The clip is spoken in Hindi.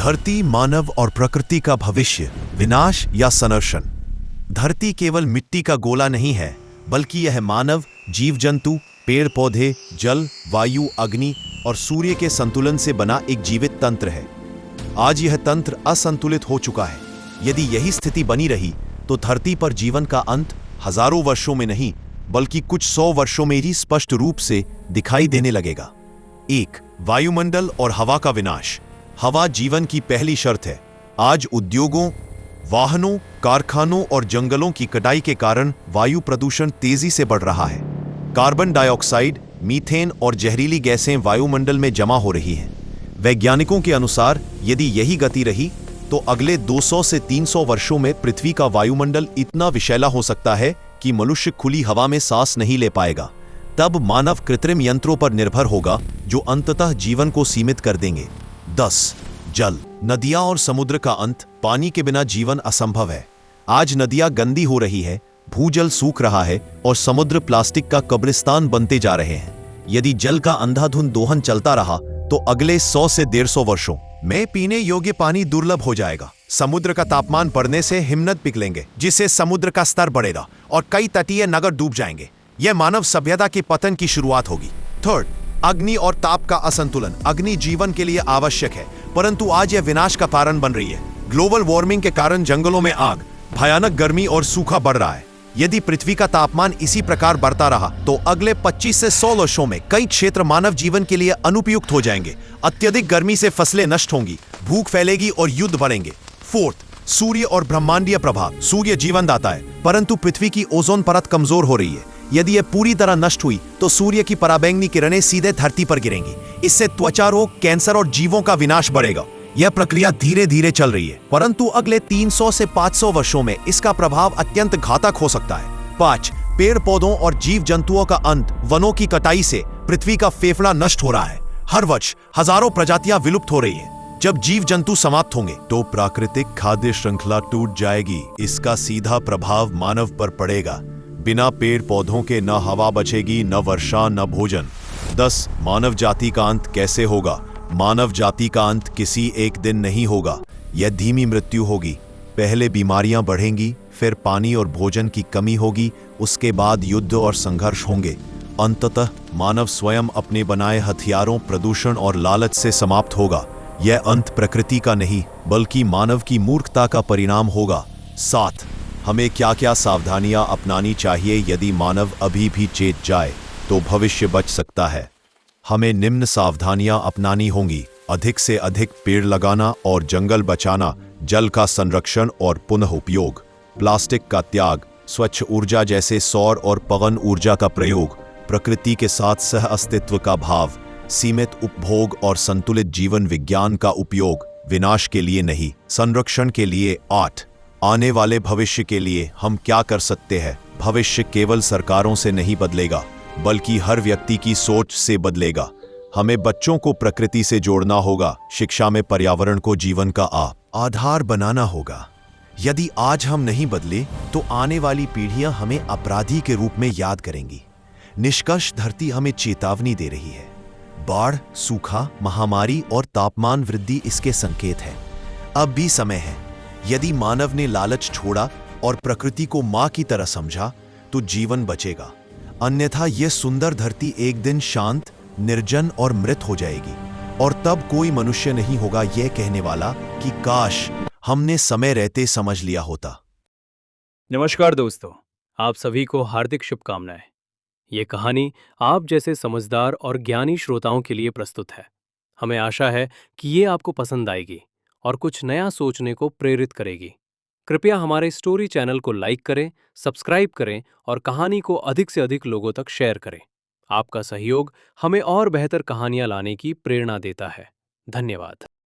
धरती, मानव और प्रकृति का भविष्य, विनाश या संरक्षण। धरती केवल मिट्टी का गोला नहीं है, बल्कि यह मानव, जीव जंतु, पेड़ पौधे, जल, वायु, अग्नि और सूर्य के संतुलन से बना एक जीवित तंत्र है। आज यह तंत्र असंतुलित हो चुका है। यदि यही स्थिति बनी रही तो धरती पर जीवन का अंत हजारों वर्षों में नहीं, बल्कि कुछ 100 वर्षों में ही स्पष्ट रूप से दिखाई देने लगेगा। 1. वायुमंडल और हवा का विनाश। हवा जीवन की पहली शर्त है। आज उद्योगों, वाहनों, कारखानों और जंगलों की कटाई के कारण वायु प्रदूषण तेजी से बढ़ रहा है। कार्बन डाइऑक्साइड, मीथेन और जहरीली गैसें वायुमंडल में जमा हो रही हैं। वैज्ञानिकों के अनुसार यदि यही गति रही तो अगले 200 से 300 वर्षों में पृथ्वी का वायुमंडल इतना विषैला हो सकता है कि मनुष्य खुली हवा में सांस नहीं ले पाएगा। तब मानव कृत्रिम यंत्रों पर निर्भर होगा जो अंततः जीवन को सीमित कर देंगे। 10. जल, नदियां और समुद्र का अंत। पानी के बिना जीवन असंभव है। आज नदियां गंदी हो रही है, भूजल सूख रहा है और समुद्र प्लास्टिक का कब्रिस्तान बनते जा रहे हैं। यदि जल का अंधाधुंध दोहन चलता रहा तो अगले 100 से 150 वर्षों में पीने योग्य पानी दुर्लभ हो जाएगा। समुद्र का तापमान बढ़ने से हिमनद पिघलेंगे, जिससे समुद्र का स्तर बढ़ेगा और कई तटीय नगर डूब जाएंगे। यह मानव सभ्यता के पतन की शुरुआत होगी। 3. अग्नि और ताप का असंतुलन। अग्नि जीवन के लिए आवश्यक है, परंतु आज यह विनाश का कारण बन रही है। ग्लोबल वार्मिंग के कारण जंगलों में आग, भयानक गर्मी और सूखा बढ़ रहा है। यदि पृथ्वी का तापमान इसी प्रकार बढ़ता रहा तो अगले 25 से 100 वर्षों में कई क्षेत्र मानव जीवन के लिए अनुपयुक्त हो जाएंगे। अत्यधिक गर्मी से फसलें नष्ट होंगी, भूख फैलेगी और युद्ध बढ़ेंगे। 4. सूर्य और ब्रह्मांडीय प्रभाव। सूर्य जीवनदाता है, परंतु पृथ्वी की ओजोन परत कमजोर हो रही है। यदि यह पूरी तरह नष्ट हुई तो सूर्य की पराबैंगनी किरणें सीधे धरती पर गिरेंगी। इससे त्वचा रोग, कैंसर और जीवों का विनाश बढ़ेगा। यह प्रक्रिया धीरे धीरे चल रही है, परंतु अगले 300 से 500 वर्षों में इसका प्रभाव अत्यंत घातक हो सकता है। 5. पेड़ पौधों और जीव जंतुओं का अंत। वनों की कटाई से पृथ्वी का फेफड़ा नष्ट हो रहा है। हर वर्ष हजारों प्रजातियां विलुप्त हो रही है। जब जीव जंतु समाप्त होंगे तो प्राकृतिक खाद्य श्रृंखला टूट जाएगी। इसका सीधा प्रभाव मानव पर पड़ेगा। बिना पेड़ पौधों के न हवा बचेगी, न वर्षा, न भोजन। 10. मानव जाति का अंत कैसे होगा। मानव जाति का अंत किसी एक दिन नहीं होगा। यह धीमी मृत्यु होगी। पहले बीमारियां बढ़ेंगी, फिर पानी और भोजन की कमी होगी, उसके बाद युद्ध और संघर्ष होंगे। अंततः मानव स्वयं अपने बनाए हथियारों, प्रदूषण और लालच से समाप्त होगा। यह अंत प्रकृति का नहीं, बल्कि मानव की मूर्खता का परिणाम होगा। 7. हमें क्या क्या सावधानियां अपनानी चाहिए। यदि मानव अभी भी चेत जाए तो भविष्य बच सकता है। हमें निम्न सावधानियां अपनानी होंगी। अधिक से अधिक पेड़ लगाना और जंगल बचाना, जल का संरक्षण और पुनः उपयोग, प्लास्टिक का त्याग, स्वच्छ ऊर्जा जैसे सौर और पवन ऊर्जा का प्रयोग, प्रकृति के साथ सह अस्तित्व का भाव, सीमित उपभोग और संतुलित जीवन विज्ञान का उपयोग, विनाश के लिए नहीं, संरक्षण के लिए। 8. आने वाले भविष्य के लिए हम क्या कर सकते हैं। भविष्य केवल सरकारों से नहीं बदलेगा, बल्कि हर व्यक्ति की सोच से बदलेगा। हमें बच्चों को प्रकृति से जोड़ना होगा, शिक्षा में पर्यावरण को जीवन का आधार बनाना होगा। यदि आज हम नहीं बदले तो आने वाली पीढ़ियां हमें अपराधी के रूप में याद करेंगी। निष्कर्ष, धरती हमें चेतावनी दे रही है। बाढ़, सूखा, महामारी और तापमान वृद्धि इसके संकेत हैं। अब भी समय है। यदि मानव ने लालच छोड़ा और प्रकृति को मां की तरह समझा तो जीवन बचेगा, अन्यथा यह सुंदर धरती एक दिन शांत, निर्जन और मृत हो जाएगी। और तब कोई मनुष्य नहीं होगा यह कहने वाला कि काश हमने समय रहते समझ लिया होता। नमस्कार दोस्तों, आप सभी को हार्दिक शुभकामनाएं। ये कहानी आप जैसे समझदार और ज्ञानी श्रोताओं के लिए प्रस्तुत है। हमें आशा है कि ये आपको पसंद आएगी और कुछ नया सोचने को प्रेरित करेगी। कृपया हमारे स्टोरी चैनल को लाइक करें, सब्सक्राइब करें और कहानी को अधिक से अधिक लोगों तक शेयर करें। आपका सहयोग हमें और बेहतर कहानियां लाने की प्रेरणा देता है। धन्यवाद।